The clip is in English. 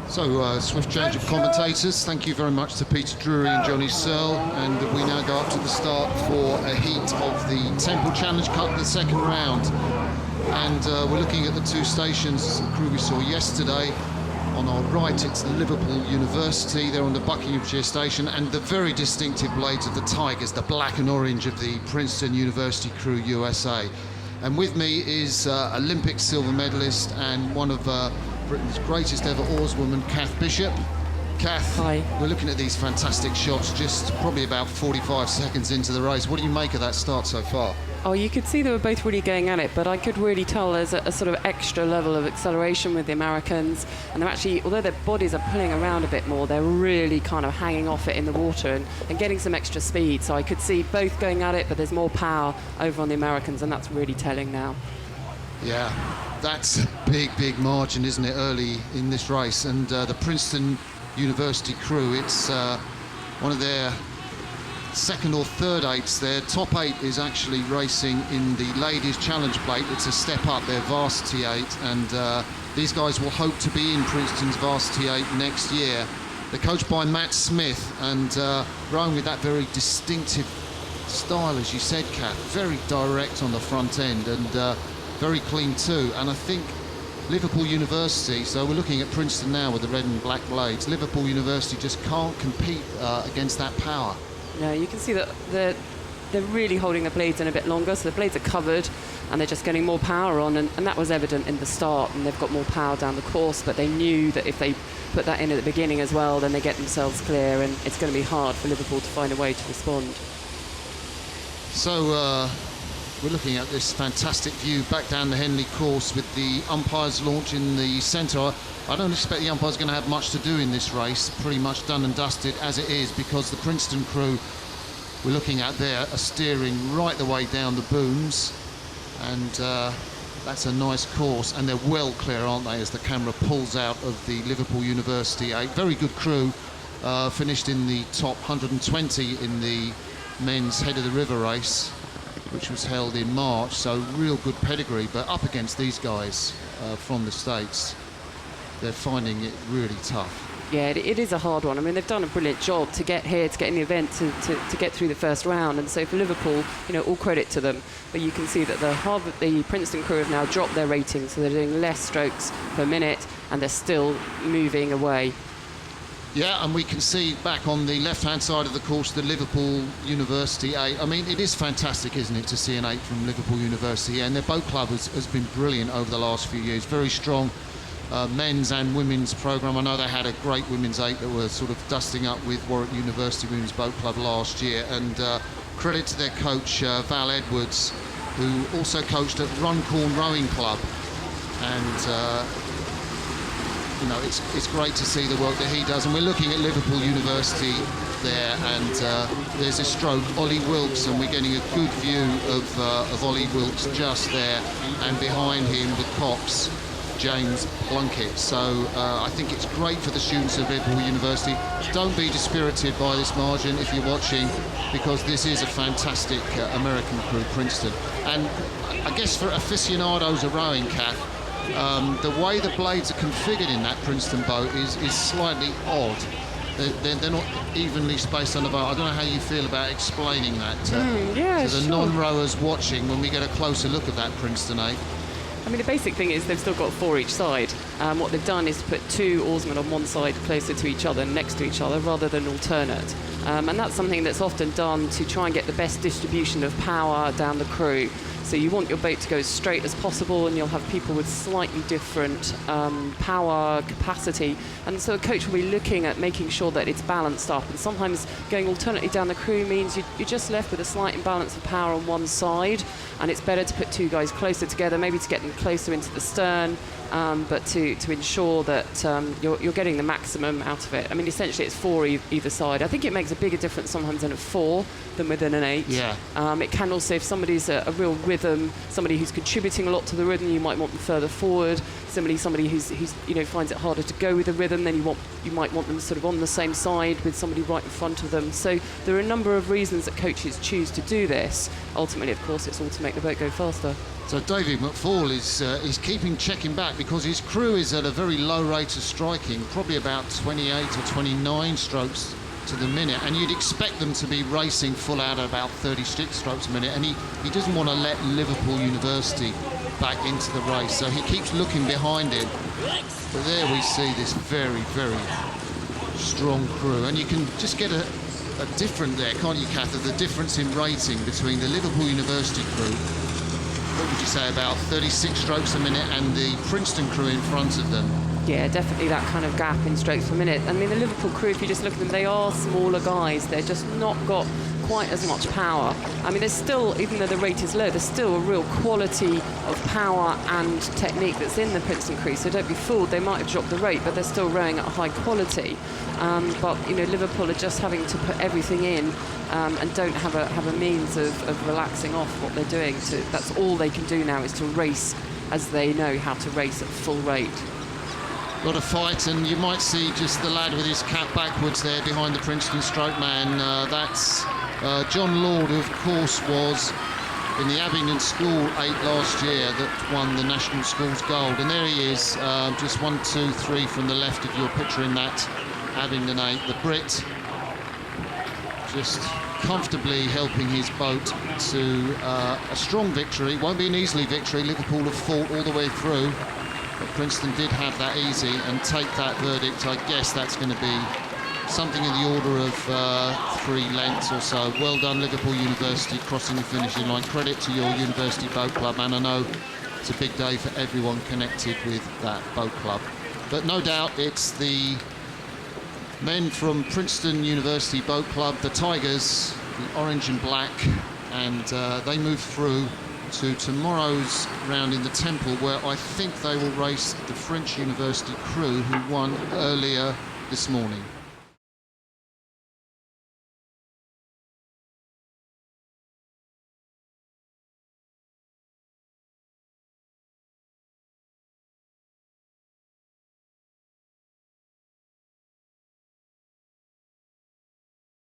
So, swift change of commentators. Thank you very much to Peter Drury and Johnny Searle. And we now go up to the start for a heat of the Temple Challenge Cup, the second round. And we're looking at the two stations, the crew we saw yesterday. On our right, it's Liverpool University. They're on the Buckinghamshire station, and the very distinctive blades of the Tigers, the black and orange of the Princeton University crew USA. And with me is Olympic silver medalist and one of Britain's greatest ever oarswoman, Kath Bishop. Kath, hi. We're looking at these fantastic shots just probably about 45 seconds into the race. What do you make of that start so far? Oh, you could see they were both really going at it, but I could really tell there's a sort of extra level of acceleration with the Americans, and they're actually, although their bodies are pulling around a bit more, they're really kind of hanging off it in the water and getting some extra speed. So I could see both going at it, but there's more power over on the Americans, and that's really telling now. Yeah, that's a big margin, isn't it, early in this race? And the Princeton University crew, it's one of their second or third eights. Their top eight is actually racing in the ladies challenge plate. It's a step up, their varsity eight, and these guys will hope to be in Princeton's varsity eight next year. They're coached by Matt Smith, and rowing with that very distinctive style, as you said, Kath, very direct on the front end, and very clean too. And I think Liverpool University, so we're looking at Princeton now with the red and black blades, Liverpool University just can't compete against that power. No, you can see that they're really holding the blades in a bit longer, so the blades are covered and they're just getting more power on, and that was evident in the start, and they've got more power down the course, but they knew that if they put that in at the beginning as well, then they get themselves clear, and it's going to be hard for Liverpool to find a way to respond. So we're looking at this fantastic view back down the Henley course with the umpires launch in the centre. I don't expect the umpires going to have much to do in this race, pretty much done and dusted as it is, because the Princeton crew we're looking at there are steering right the way down the booms, and that's a nice course, and they're well clear, aren't they, as the camera pulls out of the Liverpool University. A very good crew, finished in the top 120 in the men's Head of the River race, which was held in March, so real good pedigree, but up against these guys from the States, they're finding it really tough. Yeah, it is a hard one. I mean, they've done a brilliant job to get here, to get in the event, to get through the first round. And so for Liverpool, you know, all credit to them. But you can see that the Princeton crew have now dropped their ratings, so they're doing less strokes per minute, and they're still moving away. Yeah, and we can see back on the left-hand side of the course, the Liverpool University 8. I mean, it is fantastic, isn't it, to see an 8 from Liverpool University. And their boat club has been brilliant over the last few years. Very strong men's and women's programme. I know they had a great women's 8 that were sort of dusting up with Warwick University Women's Boat Club last year. And credit to their coach, Val Edwards, who also coached at Runcorn Rowing Club. And you know, it's great to see the work that he does. And we're looking at Liverpool University there, and there's a stroke, Ollie Wilkes, and we're getting a good view of Ollie Wilkes just there, and behind him the Cox, James Plunkett. So I think it's great for the students of Liverpool University. Don't be dispirited by this margin if you're watching, because this is a fantastic American crew, Princeton. And I guess for aficionados of rowing, Kath, the way the blades are configured in that Princeton boat is slightly odd. They're not evenly spaced on the boat. I don't know how you feel about explaining that to the non-rowers watching when we get a closer look at that Princeton 8. I mean, the basic thing is they've still got 4 each side. What they've done is to put 2 oarsmen on one side closer to each other, next to each other, rather than alternate. And that's something that's often done to try and get the best distribution of power down the crew. So you want your boat to go as straight as possible, and you'll have people with slightly different power capacity. And so a coach will be looking at making sure that it's balanced up. And sometimes going alternately down the crew means you're just left with a slight imbalance of power on one side. And it's better to put 2 guys closer together, maybe to get them closer into the stern, but to ensure that you're getting the maximum out of it. I mean, essentially it's 4 either side. I think it makes a bigger difference sometimes in a 4 than within an 8. Yeah. It can also, if somebody's a real rhythm, somebody who's contributing a lot to the rhythm, you might want them further forward. Similarly, somebody who's finds it harder to go with the rhythm, then you might want them sort of on the same side with somebody right in front of them. So there are a number of reasons that coaches choose to do this. Ultimately, of course, it's all to make the boat go faster. So David McFall is checking back because his crew is at a very low rate of striking, probably about 28 or 29 strokes to the minute, and you'd expect them to be racing full out at about 36 strokes a minute, and he doesn't want to let Liverpool University back into the race, so he keeps looking behind him. But there we see this very, very strong crew, and you can just get a different there, can't you, Kath, of the difference in rating between the Liverpool University crew, what would you say, about 36 strokes a minute, and the Princeton crew in front of them. Yeah, definitely that kind of gap in strokes per minute. I mean, the Liverpool crew, if you just look at them, they are smaller guys. They're just not got quite as much power. I mean, there's still, even though the rate is low, there's still a real quality of power and technique that's in the Princeton crew. So don't be fooled, they might have dropped the rate, but they're still rowing at a high quality. But Liverpool are just having to put everything in and don't have a means of relaxing off what they're doing. That's all they can do now, is to race as they know how to race at full rate. A lot of fight, and you might see just the lad with his cap backwards there behind the Princeton stroke man. That's John Lord, who of course was in the Abingdon School 8 last year that won the National Schools Gold. And there he is, just 1, 2, 3 from the left of your picture in that Abingdon 8. The Brit just comfortably helping his boat to a strong victory. Won't be an easy victory. Liverpool have fought all the way through. But Princeton did have that easy and take that verdict. I guess that's going to be something in the order of 3 lengths or so. Well done, Liverpool University, crossing the finishing line. Credit to your University Boat Club, and I know it's a big day for everyone connected with that boat club. But no doubt it's the men from Princeton University Boat Club, the Tigers, the orange and black, and they move through to tomorrow's round in the Temple, where I think they will race the French University crew who won earlier this morning.